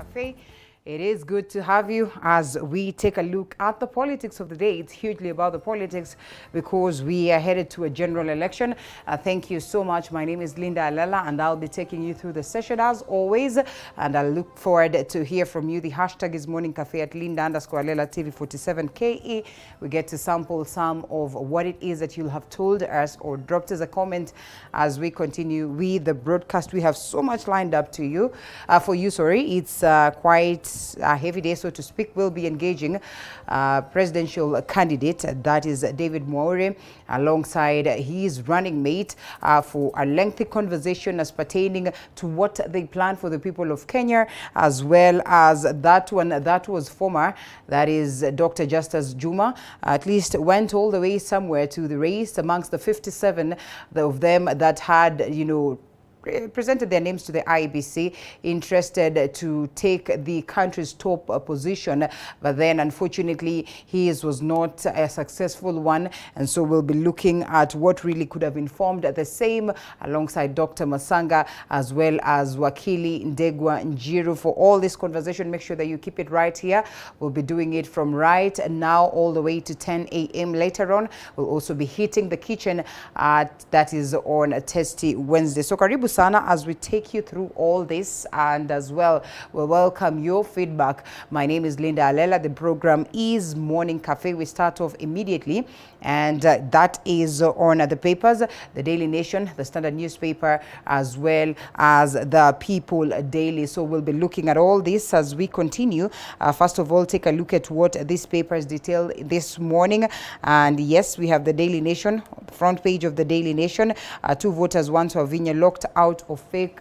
Cafe. It is good to have you as we take a look at the politics of the day. It's hugely about the politics because we are headed to a general election. Thank you so much. My name is Linda Alela and I'll be taking you through the session as always. And I look forward to hear from you. The hashtag is Morning Cafe at Linda_Alela TV47KE. We get to sample some of what it is that you'll have told us or dropped as a comment as we continue with the broadcast. We have so much lined up to you, for you. It's quite a heavy day, so to speak. We'll be engaging presidential candidate, that is David Mwaure, alongside his running mate for a lengthy conversation as pertaining to what they plan for the people of Kenya, as well as that one that was former, that is Dr. Justus Juma, at least went all the way somewhere to the race amongst the 57 of them that had, presented their names to the IEBC, interested to take the country's top position, but then unfortunately his was not a successful one, and so we'll be looking at what really could have informed the same alongside Dr. Masanga as well as Wakili Ndegwa Njiru. For all this conversation, make sure that you keep it right here. We'll be doing it from right now all the way to 10 a.m. later on. We'll also be hitting the kitchen that is on a Testy Wednesday. So karibu sana as we take you through all this, and as well we'll welcome your feedback. My name is Linda Alela. The program is Morning Cafe. We start off immediately, and that is on the papers, the Daily Nation, the Standard newspaper, as well as the People Daily. So we'll be looking at all this as we continue. First of all, take a look at what these papers detail this morning. And yes, we have the Daily Nation, front page of the Daily Nation. Two voters, one to Wavinya, locked out of fake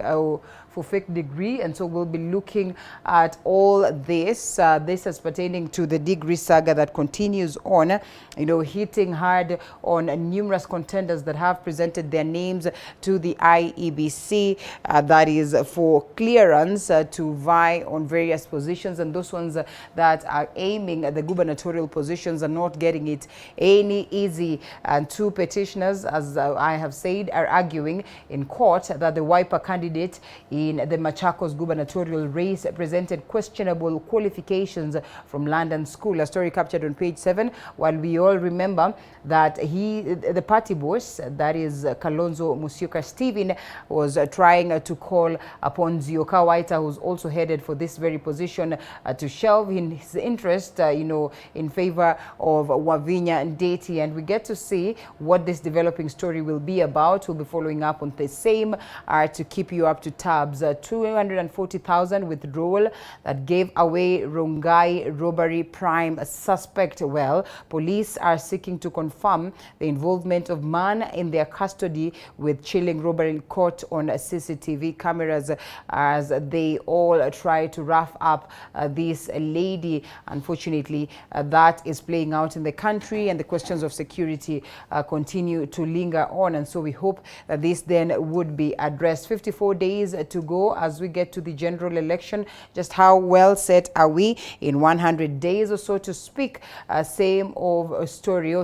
degree, and so we'll be looking at all this. This is pertaining to the degree saga that continues on, hitting hard on numerous contenders that have presented their names to the IEBC, that is for clearance to vie on various positions, and those ones that are aiming at the gubernatorial positions are not getting it any easy. And two petitioners, as I have said, are arguing in court that the Wiper candidate in the Machakos gubernatorial race presented questionable qualifications from London School. A story captured on page 7, while we all remember that the party boss, that is Kalonzo Musyoka Stephen, was trying to call upon Zioka Waita, who's also headed for this very position, to shelve in his interest, in favor of Wavinya Ndeti. And we get to see what this developing story will be about. We'll be following up on the same to keep you up to tabs. 240,000 withdrawal that gave away Rongai robbery prime suspect. Well, police are seeking to confirm the involvement of man in their custody with chilling robbery caught on CCTV cameras as they all try to rough up this lady. Unfortunately, that is playing out in the country, and the questions of security continue to linger on, and so we hope that this then would be addressed. 54 days to go as we get to the general election. Just how well set are we in 100 days or so to speak? Same old story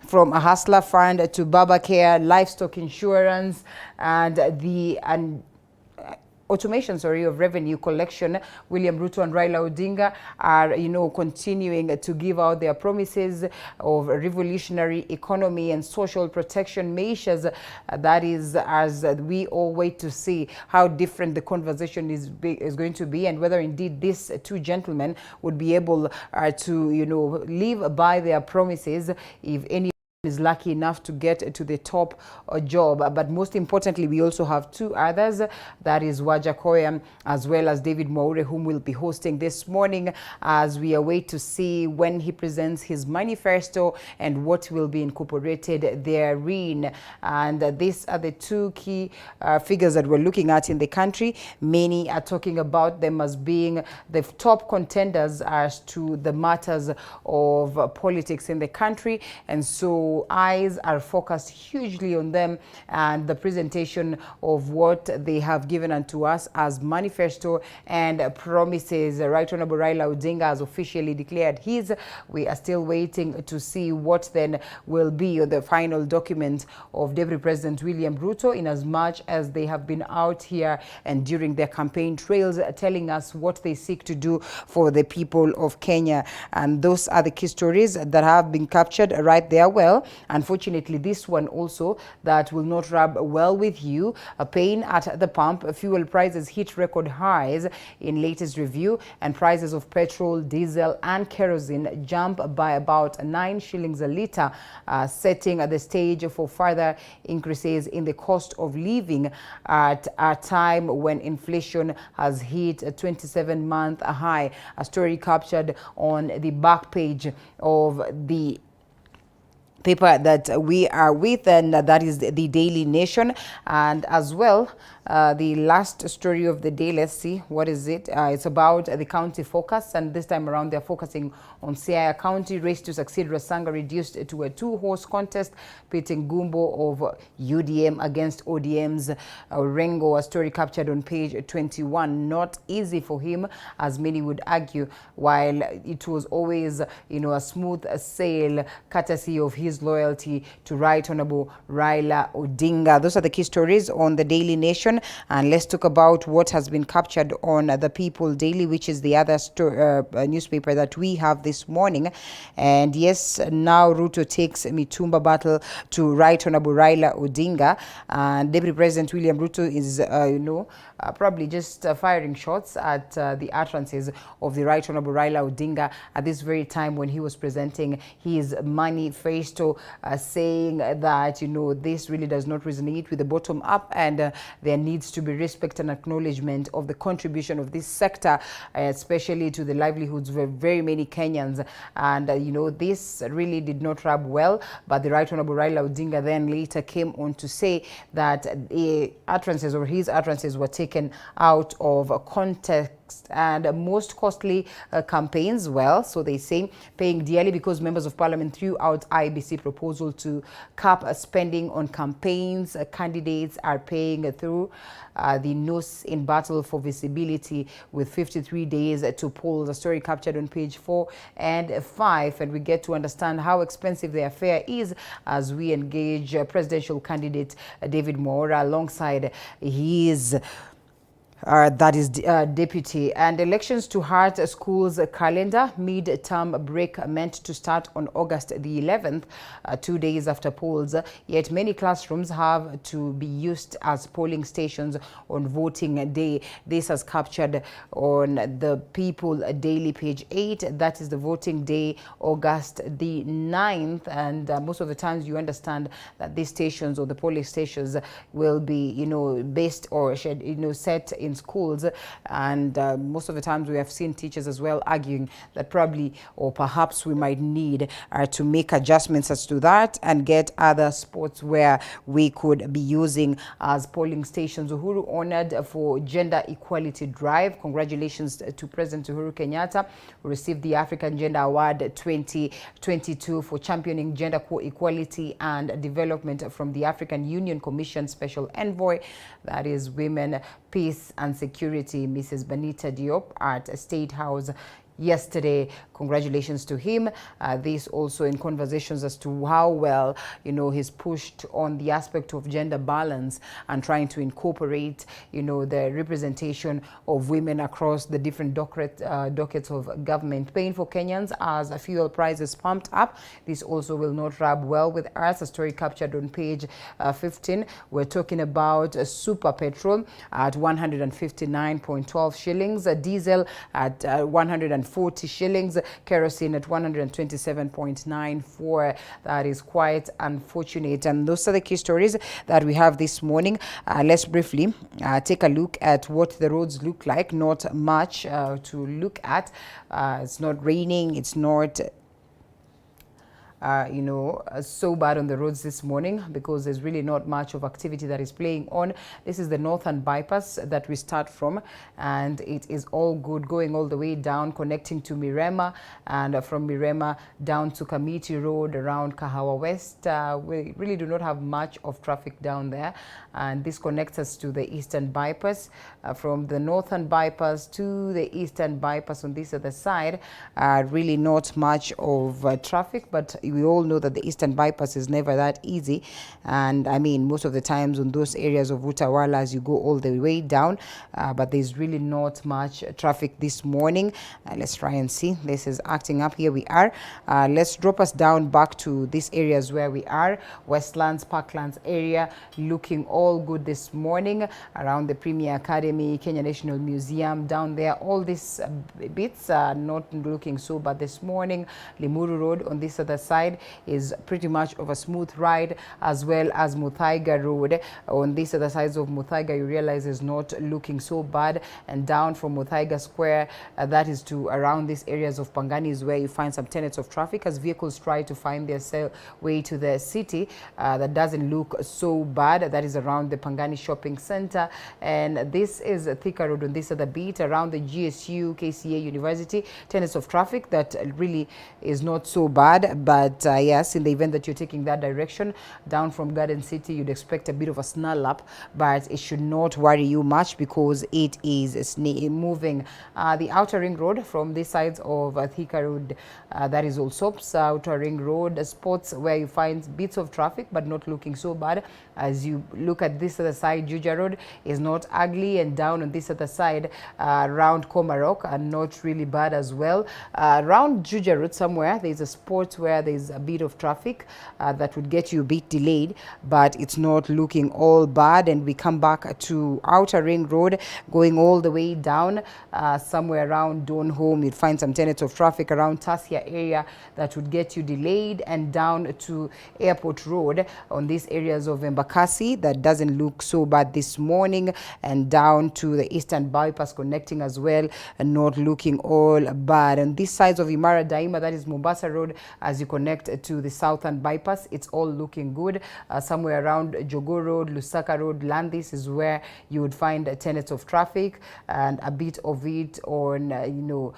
from a hustler fund to Baba Care, livestock insurance, and the automation, of revenue collection. William Ruto and Raila Odinga are, continuing to give out their promises of revolutionary economy and social protection measures. That is, as we all wait to see how different the conversation is going to be, and whether indeed these two gentlemen would be able to, live by their promises, if any is lucky enough to get to the top job. But most importantly, we also have two others, that is Wajakoya as well as David Mwaure, whom we'll be hosting this morning as we await to see when he presents his manifesto and what will be incorporated therein. And these are the two key figures that we're looking at in the country. Many are talking about them as being the top contenders as to the matters of politics in the country, and so eyes are focused hugely on them and the presentation of what they have given unto us as manifesto and promises. Right Honorable Raila Odinga has officially declared his. We are still waiting to see what then will be the final document of Deputy President William Ruto, in as much as they have been out here and during their campaign trails telling us what they seek to do for the people of Kenya. And those are the key stories that have been captured right there. Well, unfortunately, this one also that will not rub well with you. A pain at the pump. Fuel prices hit record highs in latest review, and prices of petrol, diesel and kerosene jump by about 9 shillings a litre, setting the stage for further increases in the cost of living at a time when inflation has hit a 27-month high. A story captured on the back page of the paper that we are with, and that is the Daily Nation. And as well, the last story of the day, let's see, what is it? It's about the county focus, and this time around they're focusing on Siaya County. Race to succeed Rasanga reduced to a 2-horse contest, pitting Gumbo of UDM against ODM's Rengo. A story captured on page 21. Not easy for him, as many would argue, while it was always, a smooth sail courtesy of his loyalty to Right Honorable Raila Odinga. Those are the key stories on the Daily Nation. And let's talk about what has been captured on the People Daily, which is the other newspaper that we have this morning. And yes, now Ruto takes Mitumba battle to Right Honorable Raila Odinga. And Deputy President William Ruto is, probably just firing shots at the utterances of the Right Honorable Raila Odinga at this very time when he was presenting his manifesto, saying that, this really does not resonate with the bottom up, and there needs to be respect and acknowledgement of the contribution of this sector, especially to the livelihoods of very many Kenyans. And, this really did not rub well, but the Right Honorable Raila Odinga then later came on to say that the utterances or his utterances were taken out of context and most costly campaigns. Well, so they say, paying dearly because members of parliament threw out IBC proposal to cap spending on campaigns. Candidates are paying through the nose in battle for visibility with 53 days to poll. The story captured on page 4 and 5, and we get to understand how expensive the affair is as we engage presidential candidate David Moora alongside his that is deputy. And elections to heart schools calendar. Mid-term break meant to start on August the 11th, 2 days after polls. Yet many classrooms have to be used as polling stations on voting day. This has captured on the People Daily, page 8. That is the voting day, August the 9th. And most of the times you understand that these stations or the polling stations will be, based or, set in schools, and most of the times we have seen teachers as well arguing that probably or perhaps we might need to make adjustments as to that and get other spots where we could be using as polling stations. Uhuru honored for gender equality drive. Congratulations to President Uhuru Kenyatta, who received the African Gender Award 2022 for championing gender equality and development from the African Union Commission Special Envoy, that is Women, Peace and Security, Mrs. Benita Diop, at State House yesterday. Congratulations to him. This also in conversations as to how well, he's pushed on the aspect of gender balance and trying to incorporate, the representation of women across the different dockets of government. Pain for Kenyans as fuel prices pumped up. This also will not rub well with us. A story captured on page 15. We're talking about super petrol at 159.12 shillings, diesel at 140 shillings, kerosene at 127.94. That is quite unfortunate. And those are the key stories that we have this morning. Let's briefly take a look at what the roads look like. Not much to look at. It's not raining. It's not so bad on the roads this morning because there's really not much of activity that is playing on. This is the northern bypass that we start from, and it is all good going all the way down, connecting to Mirema, and from Mirema down to Kamiti Road around Kahawa West. We really do not have much of traffic down there, and this connects us to the eastern bypass. From the northern bypass to the eastern bypass on this other side, really not much of traffic, but we all know that the eastern bypass is never that easy. And I mean, most of the times on those areas of Utawala, as you go all the way down, but there's really not much traffic this morning. Let's try and see. This is acting up. Here we are. Let's drop us down back to these areas where we are. Westlands, Parklands area looking all good this morning around the Premier Academy, Kenya National Museum down there. All these bits are not looking so bad this morning. Limuru Road on this other side is pretty much of a smooth ride, as well as Muthaiga Road on this other sides of Muthaiga, you realize is not looking so bad. And down from Muthaiga Square, that is to around these areas of Pangani, is where you find some tenets of traffic as vehicles try to find their way to the city. That doesn't look so bad. That is around the Pangani Shopping Center, and this is Thika Road on this other beat around the GSU, KCA University. Tenets of traffic that really is not so bad, but yes, in the event that you're taking that direction down from Garden City, you'd expect a bit of a snarl up, but it should not worry you much because it is moving. The outer ring road from this sides of Thika Road, that is also outer ring road spots where you find bits of traffic, but not looking so bad. As you look at this other side, Juja Road is not ugly, and down on this other side around Komarok are not really bad as well. Around Juja Road somewhere there's a spot where there's a bit of traffic that would get you a bit delayed, but it's not looking all bad. And we come back to outer ring road going all the way down somewhere around Donholm. You'd find some tenets of traffic around Tasia area that would get you delayed, and down to Airport Road on these areas of Embakasi that doesn't look so bad this morning, and down to the eastern bypass connecting as well, and not looking all bad. On these sides of Imara Daima, that is Mombasa Road, as you connect to the southern bypass, it's all looking good. Somewhere around Jogo Road, Lusaka Road, Landis is where you would find tenets of traffic, and a bit of it on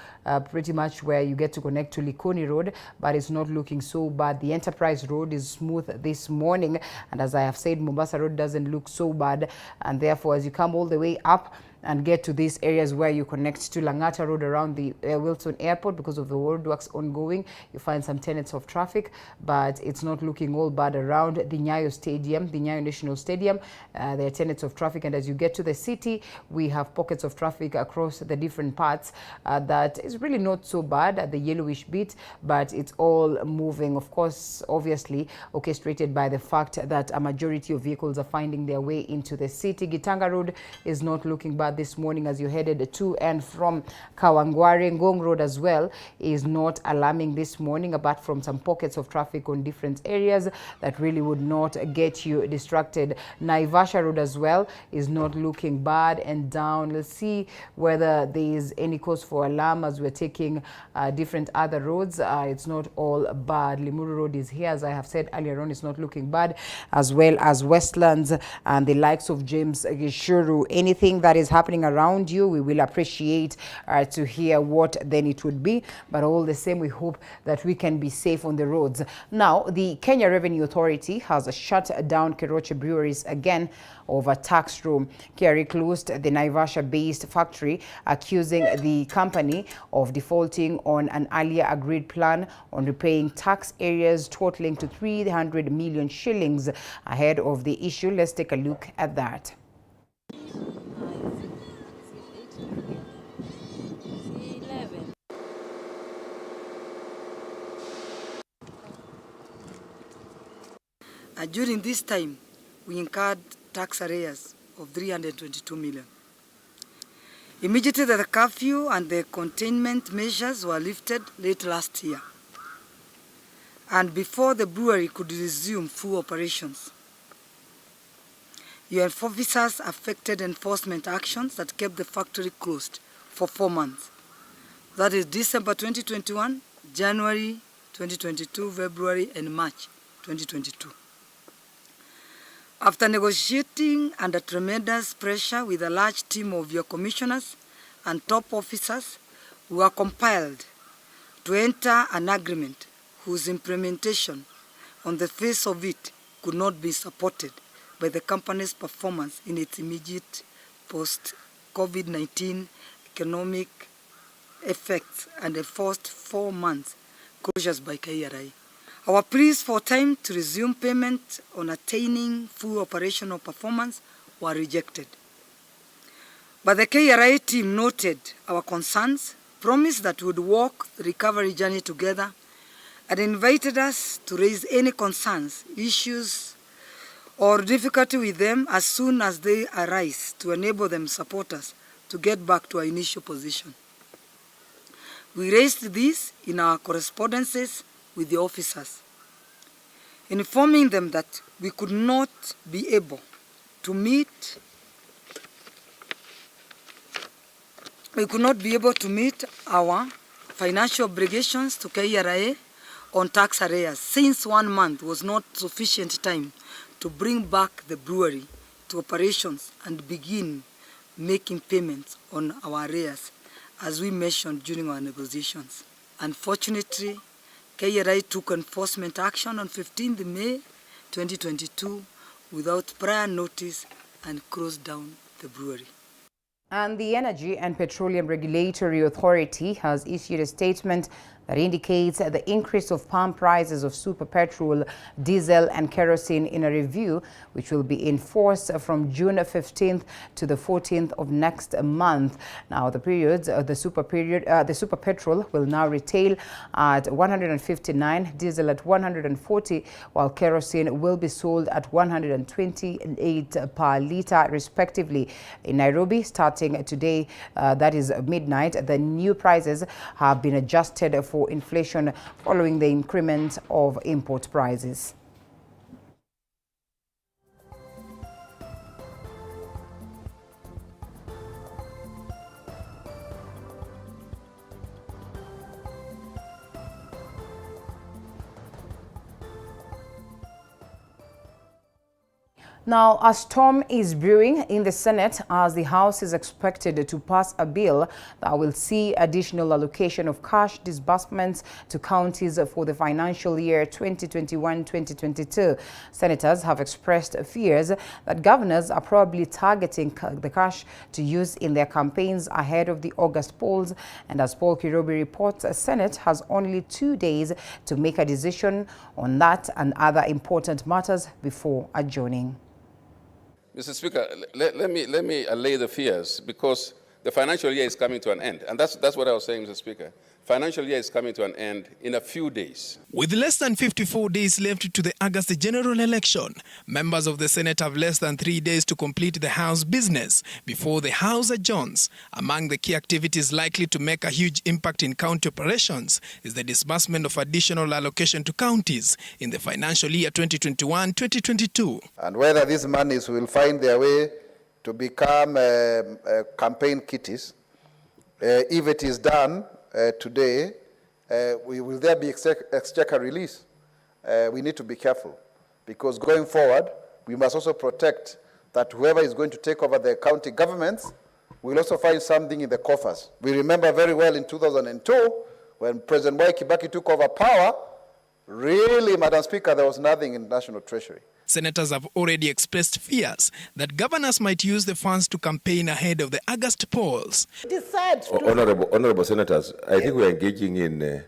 pretty much where you get to connect to Likoni Road, but it's not looking so bad. The Enterprise Road is smooth this morning, and as I have said, Mombasa Road doesn't look so bad. And therefore, as you come all the way up and get to these areas where you connect to Langata Road around the Wilson Airport, because of the roadworks ongoing, you find some tenets of traffic, but it's not looking all bad around the Nyayo Stadium, the Nyayo National Stadium. There are tenets of traffic, and as you get to the city, we have pockets of traffic across the different parts that is really not so bad at the yellowish bit, but it's all moving, of course, obviously orchestrated by the fact that a majority of vehicles are finding their way into the city. Gitanga Road is not looking bad this morning as you headed to and from Kawangware. Ngong Road as well is not alarming this morning, apart from some pockets of traffic on different areas that really would not get you distracted. Naivasha Road as well is not looking bad, and down, let's see whether there is any cause for alarm as we're taking different other roads. It's not all bad. Limuru Road is here, as I have said earlier on, it's not looking bad, as well as Westlands and the likes of James Gishuru. Anything that is happening around you, we will appreciate to hear what then it would be, but all the same, we hope that we can be safe on the roads. Now, the Kenya Revenue Authority has shut down Keroche breweries again over tax room. KRA closed the Naivasha-based factory, accusing the company of defaulting on an earlier agreed plan on repaying tax areas totaling to 300 million shillings. Ahead of the issue, let's take a look at that. During this time, we incurred tax arrears of 322 million. Immediately the curfew and the containment measures were lifted late last year, and before the brewery could resume full operations, UNF officers affected enforcement actions that kept the factory closed for 4 months. That is December 2021, January 2022, February and March 2022. After negotiating under tremendous pressure with a large team of your commissioners and top officers, we were compelled to enter an agreement whose implementation on the face of it could not be supported by the company's performance in its immediate post-COVID-19 economic effects and the first 4 months closures by KRA. Our pleas for time to resume payment on attaining full operational performance were rejected. But the KRA team noted our concerns, promised that we would walk the recovery journey together, and invited us to raise any concerns, issues, or difficulty with them as soon as they arise to enable them support us to get back to our initial position. We raised this in our correspondences with the officers, informing them that we could not be able to meet our financial obligations to KRA on tax arrears, since 1 month was not sufficient time to bring back the brewery to operations and begin making payments on our arrears, as we mentioned during our negotiations. Unfortunately, KRA took enforcement action on 15th May 2022 without prior notice and closed down the brewery. And the Energy and Petroleum Regulatory Authority has issued a statement that indicates the increase of pump prices of super petrol, diesel and kerosene in a review which will be in force from June 15th to the 14th of next month. Now the super petrol will now retail at 159, diesel at 140, while kerosene will be sold at 128 per litre respectively. In Nairobi, starting today, that is midnight, the new prices have been adjusted for inflation following the increment of import prices. Now, a storm is brewing in the Senate as the House is expected to pass a bill that will see additional allocation of cash disbursements to counties for the financial year 2021-2022. Senators have expressed fears that governors are probably targeting the cash to use in their campaigns ahead of the August polls. And as Paul Kirobi reports, the Senate has only 2 days to make a decision on that and other important matters before adjourning. Mr. Speaker, let me allay the fears, because the financial year is coming to an end. And that's what I was saying, Mr. Speaker. Financial year is coming to an end in a few days. With less than 54 days left to the August general election, members of the Senate have less than 3 days to complete the House business before the House adjourns. Among the key activities likely to make a huge impact in county operations is the disbursement of additional allocation to counties in the financial year 2021-2022. And whether these monies will find their way to become campaign kitties, if it is done today, will there be exchequer release? We need to be careful, because going forward, we must also protect that whoever is going to take over the county governments will also find something in the coffers. We remember very well in 2002, when President Mwai Kibaki took over power, really, Madam Speaker, there was nothing in the National Treasury. Senators have already expressed fears that governors might use the funds to campaign ahead of the August polls. Honorable Senators, I think we are engaging in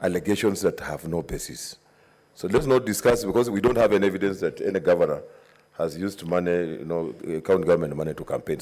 allegations that have no basis. So let's not discuss, because we don't have any evidence that any governor has used money, county government money to campaign.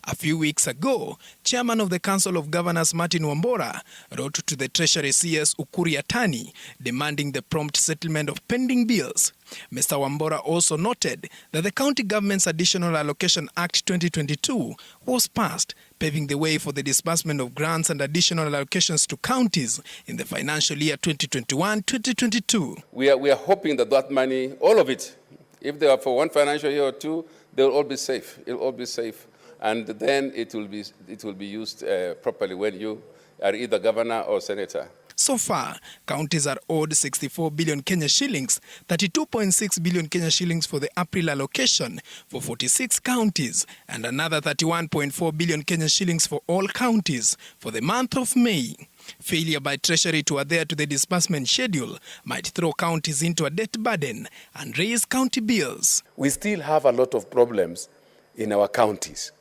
A few weeks ago, Chairman of the Council of Governors Martin Wambora wrote to the Treasury CS Ukur Yatani demanding the prompt settlement of pending bills. Mr. Wambora also noted that the County Government's Additional Allocation Act 2022 was passed, paving the way for the disbursement of grants and additional allocations to counties in the financial year 2021-2022. We are hoping that money, all of it, if they are for one financial year or two, they will all be safe. It will all be safe, and then it will be used properly when you are either governor or senator. So far, counties are owed 64 billion Kenya shillings, 32.6 billion Kenya shillings for the April allocation for 46 counties, and another 31.4 billion Kenya shillings for all counties for the month of May. Failure by Treasury to adhere to the disbursement schedule might throw counties into a debt burden and raise county bills. We still have a lot of problems in our counties.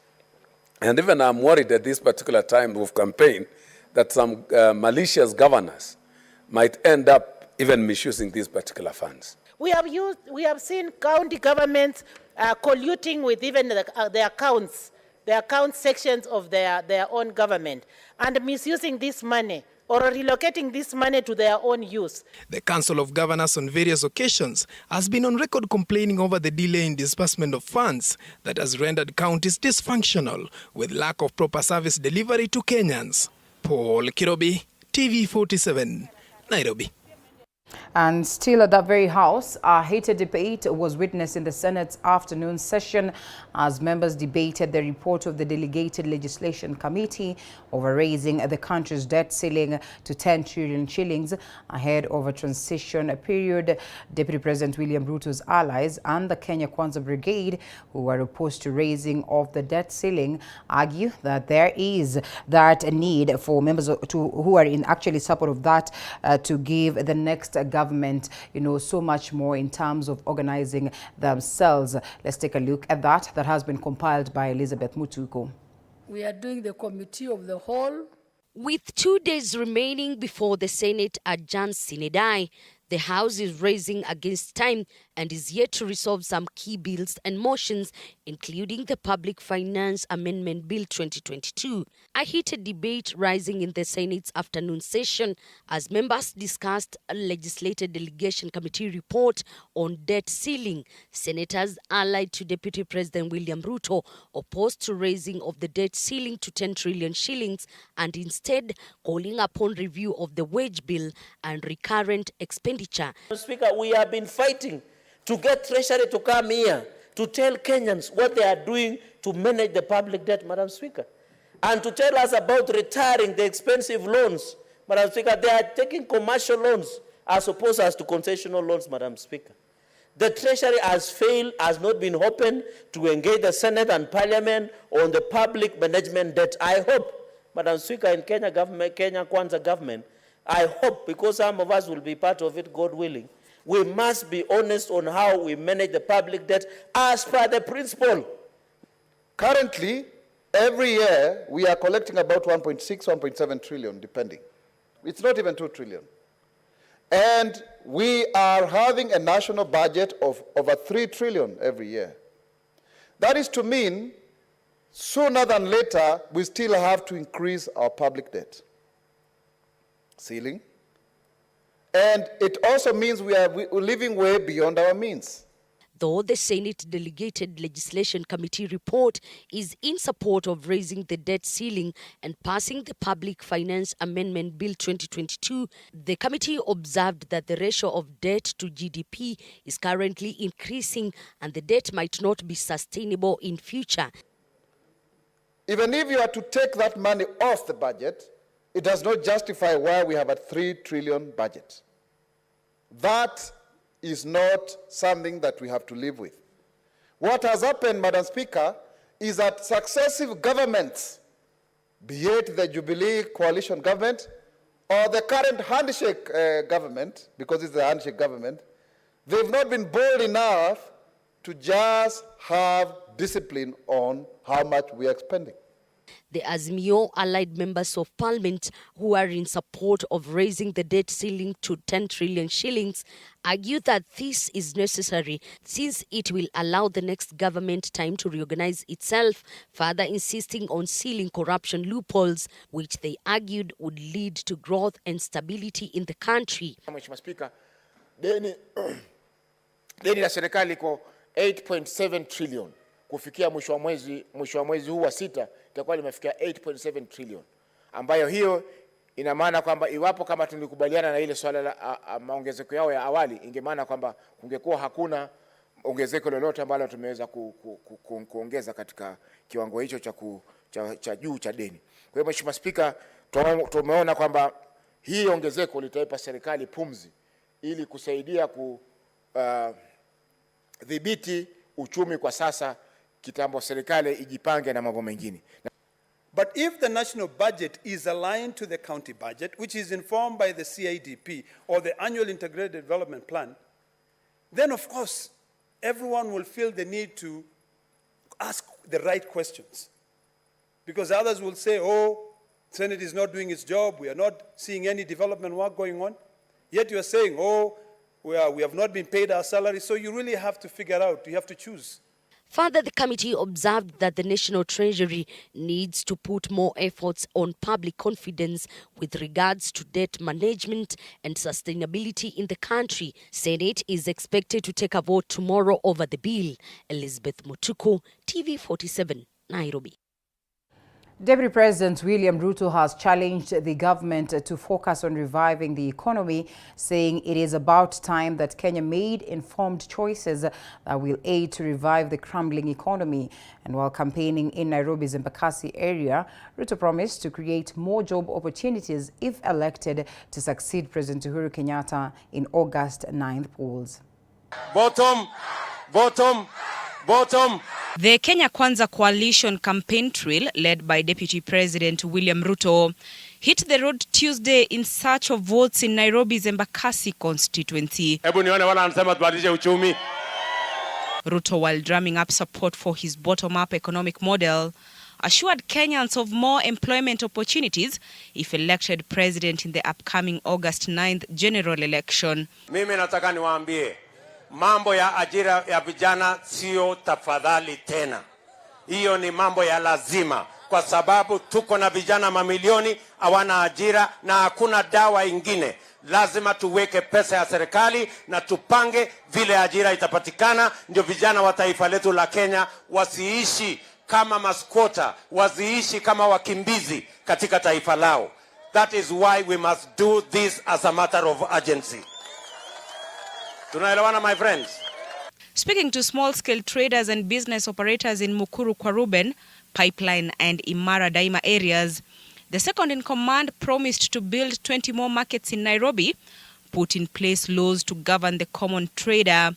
And even I'm worried at this particular time of campaign that some malicious governors might end up even misusing these particular funds. We have seen county governments colluding with even the account sections of their own government and misusing this money or relocating this money to their own use. The Council of Governors on various occasions has been on record complaining over the delay in disbursement of funds that has rendered counties dysfunctional with lack of proper service delivery to Kenyans. Paul Kirobi, TV47, Nairobi. And still at that very house, a heated debate was witnessed in the Senate's afternoon session as members debated the report of the Delegated Legislation Committee over raising the country's debt ceiling to 10 trillion shillings ahead of a transition period. Deputy President William Ruto's allies and the Kenya Kwanza Brigade, who were opposed to raising of the debt ceiling, argue that there is that need for members who are in actually support of that to give the next government, so much more in terms of organizing themselves. Let's take a look at that. That has been compiled by Elizabeth Mutuko. We are doing the committee of the whole. With 2 days remaining before the Senate adjourns sine die, the House is racing against time and is yet to resolve some key bills and motions, including the Public Finance Amendment Bill 2022. A heated debate rising in the Senate's afternoon session as members discussed a Legislative Delegation Committee report on debt ceiling. Senators allied to Deputy President William Ruto opposed to raising of the debt ceiling to 10 trillion shillings and instead calling upon review of the wage bill and recurrent expenditure. Mr. Speaker, we have been fighting to get Treasury to come here to tell Kenyans what they are doing to manage the public debt, Madam Speaker, and to tell us about retiring the expensive loans. Madam Speaker, they are taking commercial loans as opposed to concessional loans, Madam Speaker. The Treasury has failed, has not been open to engage the Senate and Parliament on the public management debt. I hope, Madam Speaker, in Kenya Kwanza government, I hope, because some of us will be part of it, God willing, we must be honest on how we manage the public debt as per the principle. Currently, every year, we are collecting about 1.6, 1.7 trillion, depending. It's not even 2 trillion. And we are having a national budget of over 3 trillion every year. That is to mean, sooner than later, we still have to increase our public debt ceiling. And it also means we're living way beyond our means. Though the Senate Delegated Legislation Committee report is in support of raising the debt ceiling and passing the Public Finance Amendment Bill 2022, the committee observed that the ratio of debt to GDP is currently increasing and the debt might not be sustainable in future. Even if you are to take that money off the budget, it does not justify why we have a 3 trillion budget. That is not something that we have to live with. What has happened, Madam Speaker, is that successive governments, be it the Jubilee coalition government or the current handshake government, because it's the handshake government, they've not been bold enough to just have discipline on how much we are spending. The Azimio allied members of parliament who are in support of raising the debt ceiling to 10 trillion shillings argue that this is necessary since it will allow the next government time to reorganize itself, further insisting on sealing corruption loopholes, which they argued would lead to growth and stability in the country. Mheshimiwa Spika, deni la serikali iko 8.7 trillion. Kufikia mwisho wa mwezi huu wa sita itakuwa limefikia 8.7 trillion, ambayo hiyo ina maana kwamba iwapo kama tulikubaliana na ile swala la maongezeko yao ya awali, ingemaana kwamba kungekuwa hakuna ongezeko lolote ambalo tumeweza kuongeza katika kiwango hicho cha juu cha deni. Kwa hiyo Mheshimiwa Spika, tumeona kwamba Hii ongezeko litaipa serikali pumzi ili kusaidia kudhibiti uchumi kwa sasa, kitambo serikali ijipange na mambo mengine. But if the national budget is aligned to the county budget, which is informed by the CIDP or the Annual Integrated Development Plan, then of course, everyone will feel the need to ask the right questions. Because others will say, oh, Senate is not doing its job, we are not seeing any development work going on. Yet you are saying, oh, we have not been paid our salary, so you really have to figure out, you have to choose. Further, the committee observed that the National Treasury needs to put more efforts on public confidence with regards to debt management and sustainability in the country. Senate is expected to take a vote tomorrow over the bill. Elizabeth Mutuku, TV47, Nairobi. Deputy President William Ruto has challenged the government to focus on reviving the economy, saying it is about time that Kenya made informed choices that will aid to revive the crumbling economy. And while campaigning in Nairobi's Embakasi area, Ruto promised to create more job opportunities if elected to succeed President Uhuru Kenyatta in August 9th polls. Bottom. The Kenya Kwanza Coalition campaign trail, led by Deputy President William Ruto, hit the road Tuesday in search of votes in Nairobi's Embakasi constituency. Ruto, while drumming up support for his bottom-up economic model, assured Kenyans of more employment opportunities if elected president in the upcoming August 9th general election. Mimi nataka niwaambie, mambo ya ajira ya vijana sio tafadhali tena. Hiyo ni mambo ya lazima, kwa sababu tuko na vijana mamilioni hawana ajira na hakuna dawa ingine. Lazima tuweke pesa ya serikali na tupange vile ajira itapatikana, ndio vijana wa taifa letu la Kenya wasiishi kama maskota, wasiishi kama wakimbizi katika taifa lao. That is why we must do this as a matter of urgency. Tunaelewana, my friends? Speaking to small-scale traders and business operators in Mukuru kwa Ruben, Pipeline and Imara Daima areas, the second-in-command promised to build 20 more markets in Nairobi, put in place laws to govern the common trader,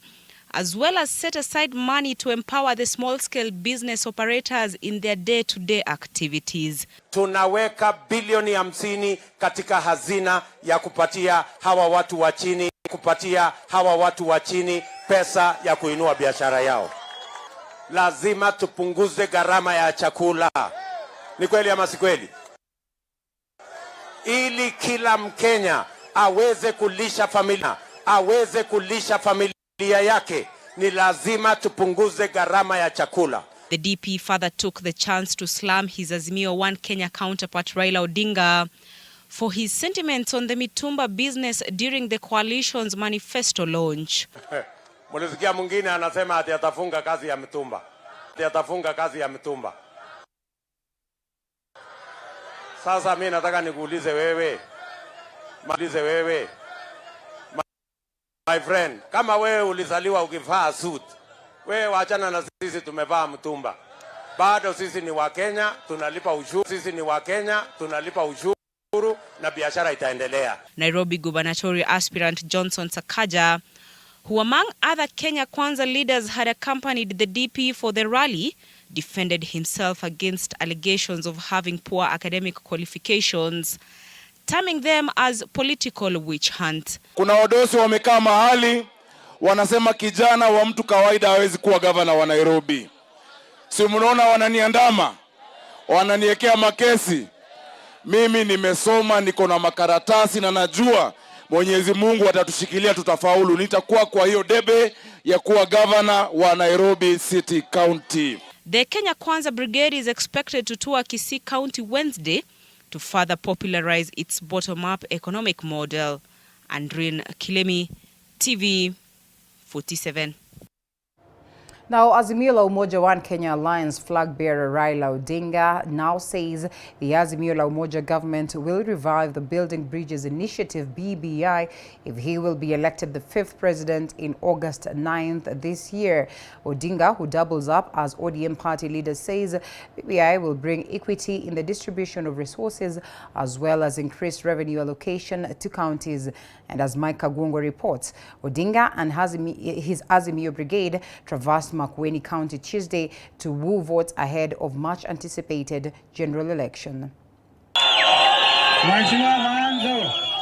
as well as set aside money to empower the small-scale business operators in their day-to-day activities. Tunaweka bilioni 50 katika hazina ya kupatia hawa watu wa chini pesa ya kuinua biashara yao. Lazima tupunguze gharama ya chakula. Ni kweli ama si kweli? Ili kila Mkenya aweze kulisha familia yake, ni lazima tupunguze gharama ya chakula. The DP further took the chance to slam his Azimio One Kenya counterpart Raila Odinga for his sentiments on the mitumba business during the coalition's manifesto launch. Mulisikia mwingine anasema ati atafunga kazi ya mitumba. Sasa mimi nataka nikuulize wewe. My friend, kama wewe ulizaliwa ukivaa suit, wewe waachana na sisi tumevaa mtumba. Bado sisi ni Wakenya, tunalipa ushuru. Na biashara itaendelea. Nairobi gubernatorial aspirant Johnson Sakaja, who among other Kenya Kwanza leaders had accompanied the DP for the rally, defended himself against allegations of having poor academic qualifications, terming them as political witch hunt. Kuna wadosi wamekaa mahali wanasema kijana wa mtu kawaida hawezi kuwa gavana wa Nairobi. Si mnaona wananiandama, wananiwekea makesi. Mimi nimesoma, niko na makaratasi na najua Mwenyezi Mungu atatushikilia, tutafaulu. Nitakuwa kwa hiyo debe ya kuwa governor wa Nairobi City County. The Kenya Kwanza Brigade is expected to tour Kisii County Wednesday to further popularize its bottom-up economic model. Andrin Kilemi, TV 47. Now, Azimio la Umoja One Kenya Alliance flag bearer Raila Odinga now says the Azimio la Umoja government will revive the Building Bridges Initiative (BBI) if he will be elected the 5th president in August 9th this year. Odinga, who doubles up as ODM party leader, says BBI will bring equity in the distribution of resources as well as increased revenue allocation to counties. And as Mike Kagwongo reports, Odinga and his Azimio brigade traversed Makueni County Tuesday to woo votes ahead of much anticipated general election.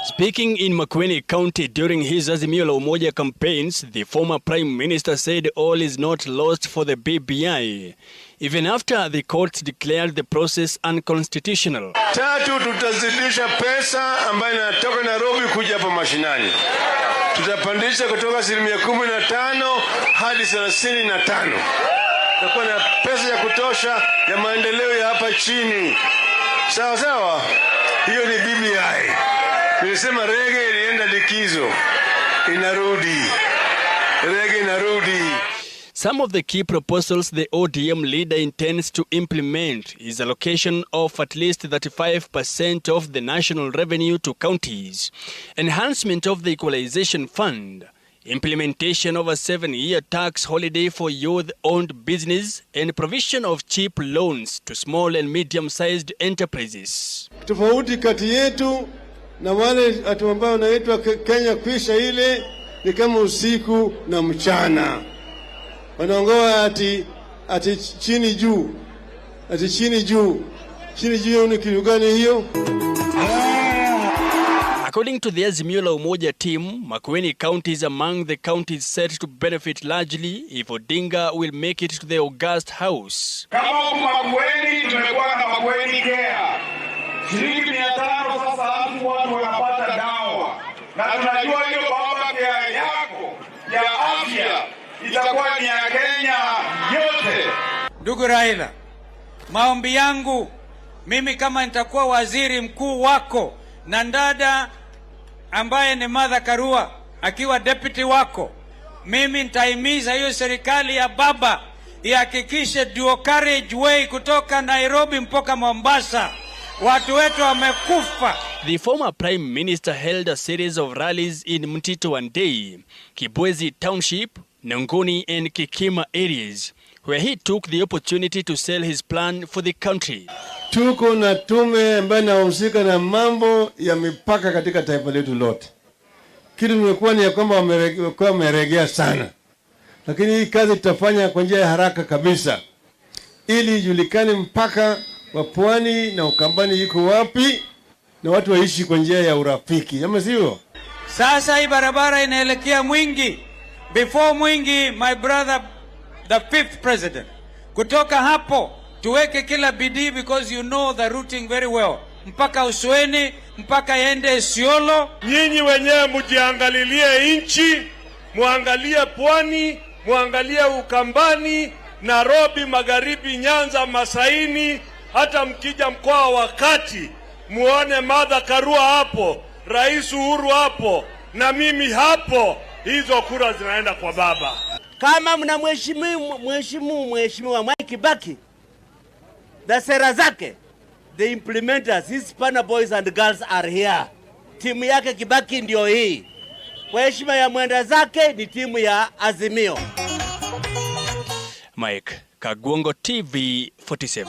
Speaking in Makueni County during his Azimio la Umoja campaigns, the former Prime Minister said all is not lost for the BBI, even after the courts declared the process unconstitutional. Tatu, tutazidisha pesa ambayo inatoka Nairobi kuja hapa mashinani. Tutapandisha kutoka 15% hadi 35%. Tutakuwa na pesa ya kutosha ya maendeleo ya hapa chini. Sawa sawa? Hiyo ni BBI. Nilisema rege ilienda likizo. Inarudi. Rege inarudi. Some of the key proposals the ODM leader intends to implement is allocation of at least 35% of the national revenue to counties, enhancement of the equalization fund, implementation of a 7-year tax holiday for youth-owned business, and provision of cheap loans to small and medium-sized enterprises. Tofauti kati yetu na wale watu ambao wanaitwa Kenya kwisha ile ni kama usiku na mchana. Wanaongoa ati chini juu. Ati chini juu. Chini juu ni kitu gani hiyo? According to the Azimio la Umoja team, Makueni County is among the counties set to benefit largely if Odinga will make it to the August House. Kama Makueni tumekuwa na Makueni Care. Shilingi 500 sasa watu wanapata dawa. Na tunajua hiyo baba care yako ya afya itakuwa ni ya Kenya yote. Ndugu Raila, maombi yangu mimi kama nitakuwa waziri mkuu wako na ndada ambaye ni Martha Karua akiwa deputy wako, mimi nitaimiza hiyo serikali ya baba ihakikishe dual carriageway kutoka Nairobi mpaka Mombasa. Watu wetu wamekufa. The former Prime Minister held a series of rallies in Mtito and Day, Kibwezi Township, Nongoni and Kikima areas, where he took the opportunity to sell his plan for the country. Tuko na tume ambayo inahusika na mambo ya mipaka katika taifa letu lote. Kitu nimekuwa ni ya kwamba wameregea sana. Lakini hii kazi tutafanya kwa njia ya haraka kabisa. Ili ijulikane mpaka wa Pwani na Ukambani iko wapi na watu waishi kwa njia ya urafiki. Ama sio? Sasa hii barabara inaelekea Mwingi. Before Mwingi, my brother, the 5th president. Kutoka hapo, tuweke kila bidii because you know the routing very well. Mpaka Usweni, mpaka yende Isiolo. Nyinyi wenyewe mjiangalilie inchi, muangalie Pwani, muangalie Ukambani, Nairobi, Magharibi, Nyanza, Masaini, hata mkija mkoa wa Kati, muone Martha Karua hapo, Rais Uhuru hapo, na mimi hapo. Hizo kura zinaenda kwa baba. Kama mna mheshimiwa Mwai Kibaki, the sera zake, the implementers, his Spana boys and girls are here. Timu yake Kibaki ndio hii. Kwa heshima ya mwenda zake ni timu ya Azimio. Mike Kagwongo, TV 47.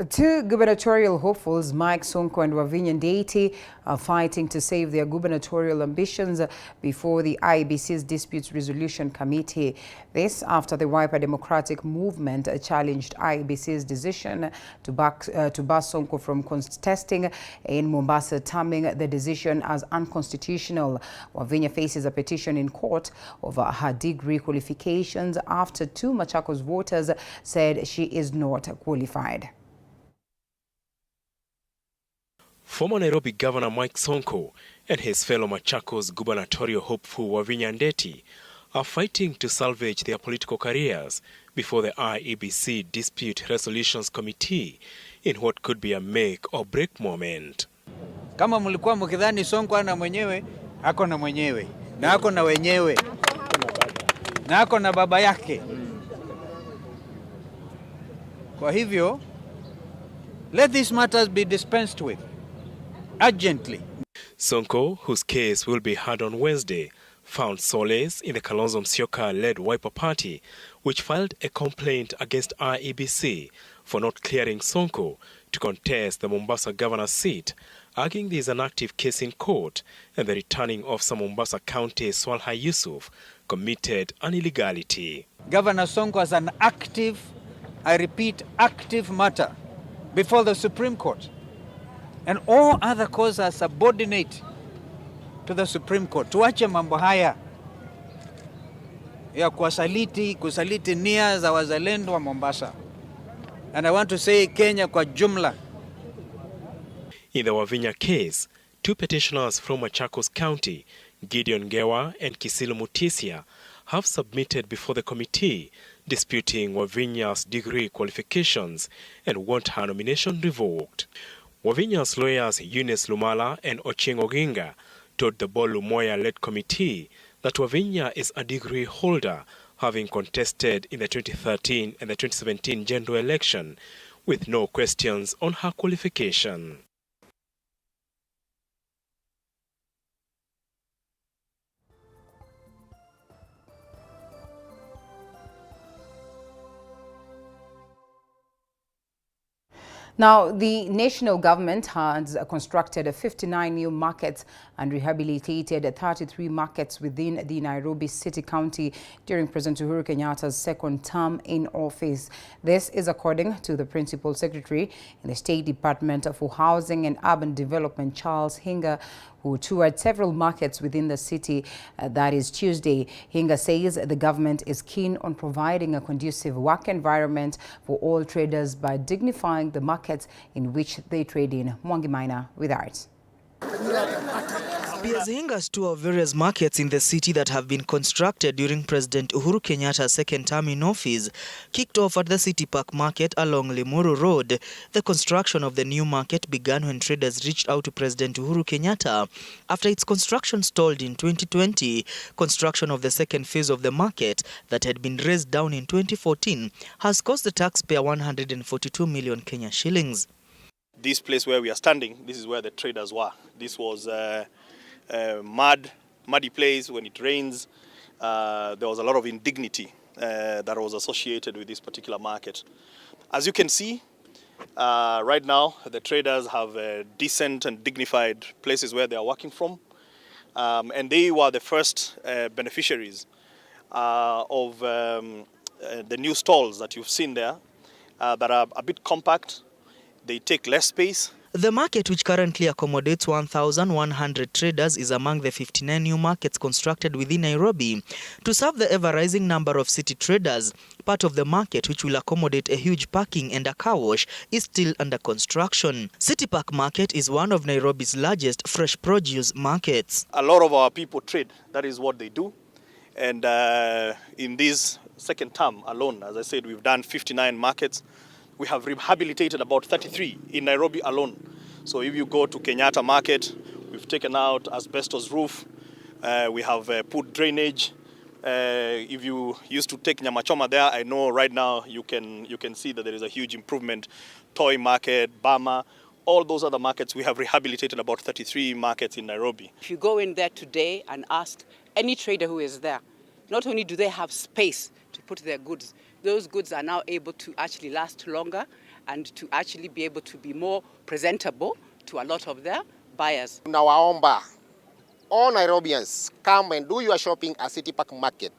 Two gubernatorial hopefuls, Mike Sonko and Wavinya Ndeti, are fighting to save their gubernatorial ambitions before the IEBC's Disputes Resolution Committee. This after the Wiper Democratic Movement challenged IEBC's decision to bar Sonko from contesting in Mombasa, terming the decision as unconstitutional. Wavinya faces a petition in court over her degree qualifications after 2 Machakos voters said she is not qualified. Former Nairobi Governor Mike Sonko and his fellow Machakos gubernatorial hopeful Wavinya Ndeti are fighting to salvage their political careers before the IEBC Dispute Resolutions Committee in what could be a make or break moment. Kama mlikuwa mkidhani Sonko ana mwenyewe, ako na mwenyewe na ako na wenyewe. na ako na baba yake. Kwa hivyo, let these matters be dispensed with urgently. Sonko, whose case will be heard on Wednesday, found solace in the Kalonzo Musyoka-led Wiper Party, which filed a complaint against IEBC for not clearing Sonko to contest the Mombasa governor's seat, arguing there is an active case in court and the returning of some Mombasa County Swalha Yusuf committed an illegality. Governor Sonko has an active, I repeat, active matter before the Supreme Court. And all other causes are subordinate to the Supreme Court. Tuache mambo haya ya kusaliti nia za wazalendo wa Mombasa. And I want to say Kenya kwa jumla. In the Wavinya case, two petitioners from Machakos County, Gideon Gewa and Kisilu Mutisia, have submitted before the committee disputing Wavinya's degree qualifications and want her nomination revoked. Wavinya's lawyers Eunice Lumala and Ochieng Oginga told the Bolu Moya-led committee that Wavinya is a degree holder, having contested in the 2013 and the 2017 general election, with no questions on her qualification. Now, the national government has constructed 59 new markets and rehabilitated 33 markets within the Nairobi City County during President Uhuru Kenyatta's second term in office. This is according to the Principal Secretary in the State Department for Housing and Urban Development, Charles Hinga, who toured several markets within the city. That is Tuesday. Hinga says the government is keen on providing a conducive work environment for all traders by dignifying the markets in which they trade in. Mwangi Maina with Arts. Piers Hinga's tour of various markets in the city that have been constructed during President Uhuru Kenyatta's second term in office kicked off at the City Park Market along Limuru Road. The construction of the new market began when traders reached out to President Uhuru Kenyatta after its construction stalled in 2020. Construction of the second phase of the market that had been raised down in 2014 has cost the taxpayer 142 million Kenya shillings. This place where we are standing, this is where the traders were. This was muddy place. When it rains, there was a lot of indignity that was associated with this particular market. As you can see, right now the traders have decent and dignified places where they are working from, and they were the first beneficiaries of the new stalls that you've seen there that are a bit compact. They take less space. The market, which currently accommodates 1,100 traders, is among the 59 new markets constructed within Nairobi to serve the ever-rising number of city traders. Part of the market, which will accommodate a huge parking and a car wash, is still under construction. City Park Market is one of Nairobi's largest fresh produce markets. A lot of our people trade. That is what they do. And in this second term alone, as I said, we've done 59 markets. We have rehabilitated about 33 in Nairobi alone. So if you go to Kenyatta Market, we've taken out asbestos roof. We have put drainage. If you used to take Nyamachoma there, I know right now you can see that there is a huge improvement. Toy Market, Bama, all those other markets, we have rehabilitated about 33 markets in Nairobi. If you go in there today and ask any trader who is there, not only do they have space to put their goods, those goods are now able to actually last longer and to actually be able to be more presentable to a lot of their buyers. Nawaomba all Nairobians, come and do your shopping at City Park Market.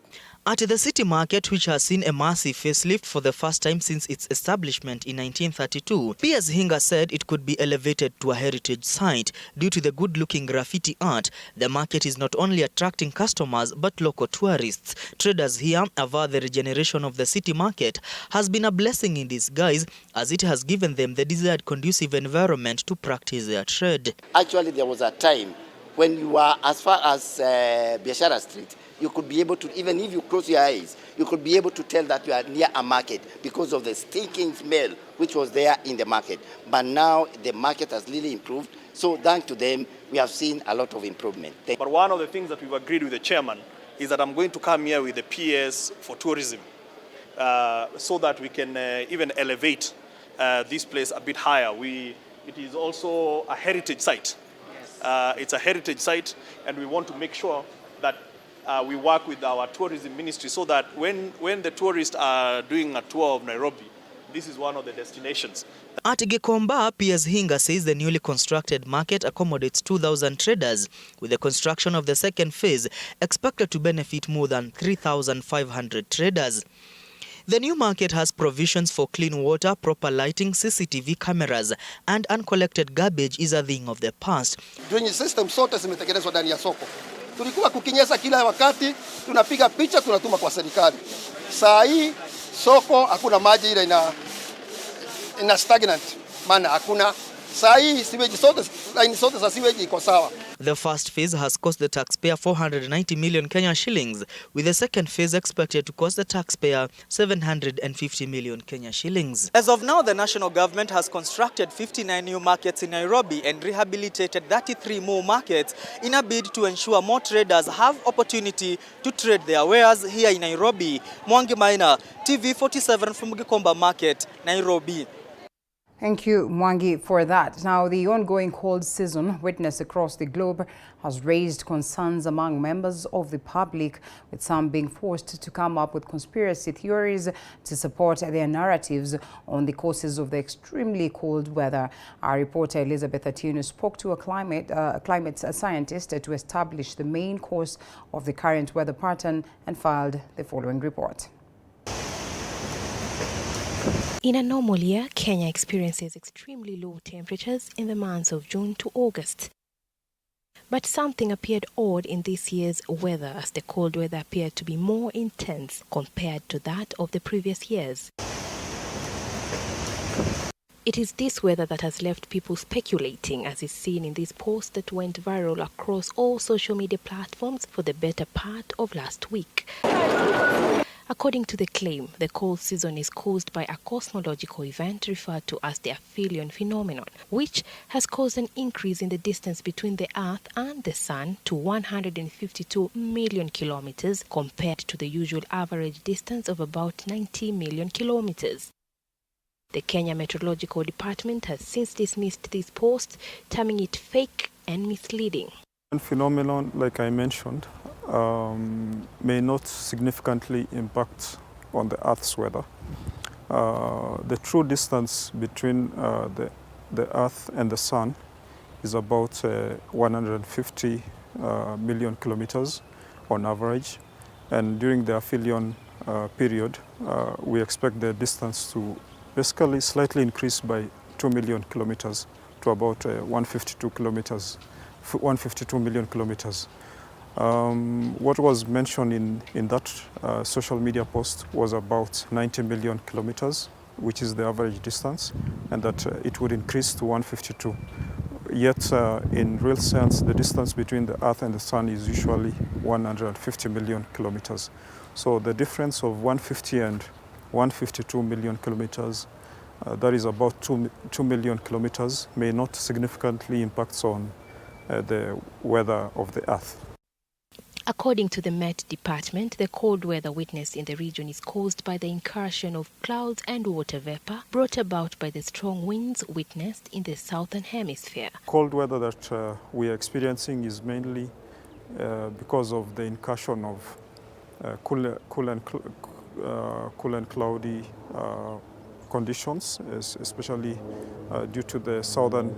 At the City Market, which has seen a massive facelift for the first time since its establishment in 1932, Piers Hinga said it could be elevated to a heritage site. Due to the good-looking graffiti art, the market is not only attracting customers but local tourists. Traders here aver the regeneration of the City Market has been a blessing in disguise, as it has given them the desired conducive environment to practice their trade. Actually, there was a time when you were as far as Biashara Street, you could be able to, even if you close your eyes, you could be able to tell that you are near a market because of the stinking smell which was there in the market. But now the market has really improved. So thanks to them, we have seen a lot of improvement. But one of the things that we've agreed with the chairman is that I'm going to come here with the PS for tourism so that we can even elevate this place a bit higher. It is also a heritage site. It's a heritage site, and we want to make sure that we work with our tourism ministry so that when the tourists are doing a tour of Nairobi, this is one of the destinations. At Gikomba, Piers Hinga says the newly constructed market accommodates 2,000 traders, with the construction of the second phase expected to benefit more than 3,500 traders. The new market has provisions for clean water, proper lighting, CCTV cameras, and uncollected garbage is a thing of the past. Drainage system zote zimetengenezwa ndani ya soko. Tulikuwa kukinyesha kila wakati, tunapiga picha tunatuma kwa serikali. Saa hii soko hakuna maji, ile ina stagnant, maana hakuna. Saa hii siweji zote za siweji iko sawa. The first phase has cost the taxpayer 490 million Kenya shillings, with the second phase expected to cost the taxpayer 750 million Kenya shillings. As of now, the national government has constructed 59 new markets in Nairobi and rehabilitated 33 more markets in a bid to ensure more traders have opportunity to trade their wares here in Nairobi. Mwangi Maina, TV47 from Gikomba Market, Nairobi. Thank you, Mwangi, for that. Now, the ongoing cold season witnessed across the globe has raised concerns among members of the public, with some being forced to come up with conspiracy theories to support their narratives on the causes of the extremely cold weather. Our reporter Elizabeth Atieno spoke to a climate scientist to establish the main cause of the current weather pattern and filed the following report. In a normal year, Kenya experiences extremely low temperatures in the months of June to August. But something appeared odd in this year's weather, as the cold weather appeared to be more intense compared to that of the previous years. It is this weather that has left people speculating, as is seen in this post that went viral across all social media platforms for the better part of last week. According to the claim, the cold season is caused by a cosmological event referred to as the aphelion phenomenon, which has caused an increase in the distance between the Earth and the Sun to 152 million kilometers compared to the usual average distance of about 90 million kilometers. The Kenya Meteorological Department has since dismissed this post, terming it fake and misleading. The phenomenon, like I mentioned, may not significantly impact on the Earth's weather. The true distance between the Earth and the Sun is about 150 million kilometers on average. And during the aphelion period, we expect the distance to basically slightly increase by 2 million kilometers to about 152 million kilometers. What was mentioned in that social media post was about 90 million kilometers, which is the average distance, and that it would increase to 152. Yet, in real sense, the distance between the Earth and the Sun is usually 150 million kilometers. So the difference of 150 and 152 million kilometers, that is about 2 million kilometers, may not significantly impact on the weather of the Earth. According to the Met Department, the cold weather witnessed in the region is caused by the incursion of clouds and water vapor brought about by the strong winds witnessed in the southern hemisphere. Cold weather that we are experiencing is mainly because of the incursion of cool and cloudy conditions, especially due to the southern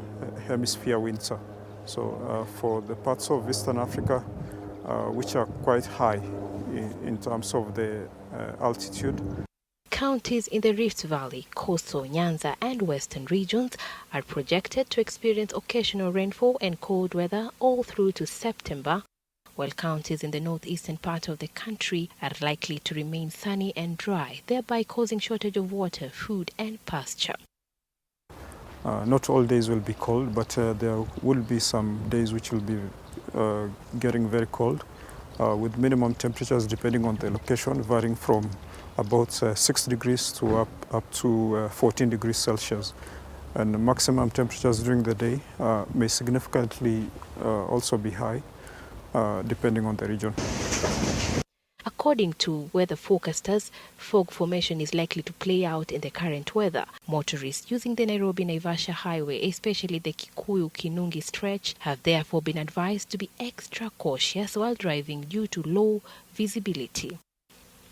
hemisphere winter. So for the parts of Eastern Africa, which are quite high in terms of the altitude. Counties in the Rift Valley, coastal Nyanza and western regions are projected to experience occasional rainfall and cold weather all through to September, while counties in the northeastern part of the country are likely to remain sunny and dry, thereby causing shortage of water, food and pasture. Not all days will be cold, but there will be some days which will be getting very cold, with minimum temperatures depending on the location varying from about 6 degrees to up to 14 degrees Celsius. And the maximum temperatures during the day may significantly also be high, depending on the region. According to weather forecasters, fog formation is likely to play out in the current weather. Motorists using the Nairobi-Naivasha highway, especially the Kikuyu-Kinungi stretch, have therefore been advised to be extra cautious while driving due to low visibility.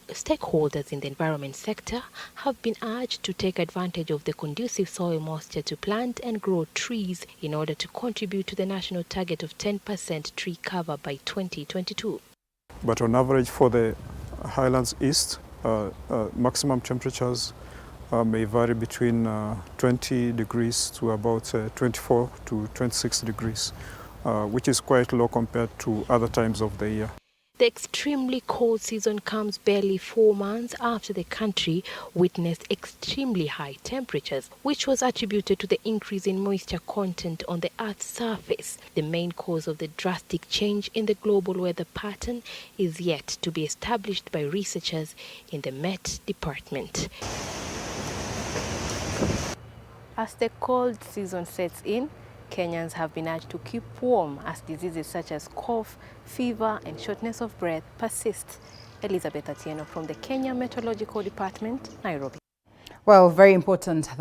Stakeholders in the environment sector have been urged to take advantage of the conducive soil moisture to plant and grow trees in order to contribute to the national target of 10% tree cover by 2022. But on average for the Highlands East, maximum temperatures may vary between 20 degrees to about 24 to 26 degrees, which is quite low compared to other times of the year. The extremely cold season comes barely 4 months after the country witnessed extremely high temperatures, which was attributed to the increase in moisture content on the Earth's surface. The main cause of the drastic change in the global weather pattern is yet to be established by researchers in the Met Department. As the cold season sets in, Kenyans have been urged to keep warm as diseases such as cough, fever and shortness of breath persist. Elizabeth Atieno from the Kenya Meteorological Department, Nairobi. Well, very important that